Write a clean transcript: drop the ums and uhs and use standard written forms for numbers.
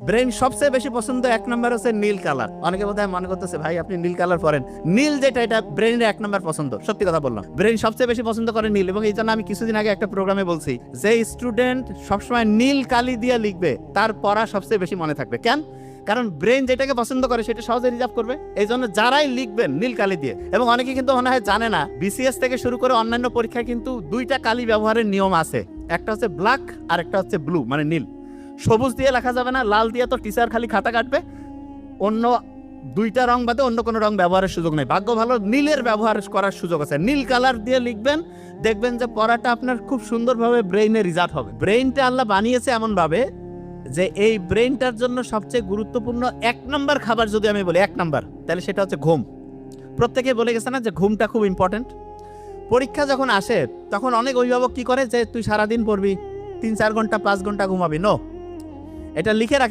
Brain সবচেয়ে বেশি পছন্দ 1 নাম্বার হচ্ছে নীল কালার। অনেকে বোধহয় মনে করতেছে ভাই আপনি নীল কালার পরেন, নীল যেটা এটা ব্রেনের 1 নাম্বার পছন্দ। সত্যি কথা বললাম, ব্রেন সবচেয়ে বেশি পছন্দ করে নীল। এবং এই জন্য আমি কিছুদিন আগে একটা প্রোগ্রামে বলছি যে স্টুডেন্ট সবসময় নীল কালি দিয়ে লিখবে তার পড়া সবচেয়ে বেশি মনে থাকবে। কেন? কারণ ব্রেন যেটাকে পছন্দ করে সেটা সহজে রিজার্ভ করবে। এই জন্য যারাই লিখবেন নীল কালি দিয়ে। এবং অনেকে কিন্তু মনে হয় জানে না, বিসিএস থেকে শুরু করে অন্যান্য পরীক্ষায় কিন্তু 2টা কালি ব্যবহারের নিয়ম আছে। একটা হচ্ছে ব্ল্যাক আর একটা হচ্ছে ব্লু, মানে নীল। সবুজ দিয়ে লেখা যাবে না, লাল দিয়ে তো টিচার খালি খাতা কাটবে। অন্য 2টা রং বাদে অন্য কোনো রং ব্যবহারের সুযোগ নেই। ভাগ্য ভালো নীলের ব্যবহার করার সুযোগ আছে। নীল কালার দিয়ে লিখবেন, দেখবেন যে পড়াটা আপনার খুব সুন্দরভাবে ব্রেইনে রিজার্ভ হবে। ব্রেইনটা আল্লাহ বানিয়েছে এমন ভাবে যে এই ব্রেইনটার জন্য সবচেয়ে গুরুত্বপূর্ণ 1 নাম্বার খাবার যদি আমি বলি 1 নাম্বার, তাহলে সেটা হচ্ছে ঘুম। প্রত্যেকে বলে গেছে না যে ঘুমটা খুব ইম্পর্টেন্ট। পরীক্ষা যখন আসে তখন অনেক অভিভাবক কি করে যে তুই সারাদিন পড়বি, 3-4 ঘন্টা 5 ঘন্টা ঘুমাবি। নো, এটা লিখে রাখে।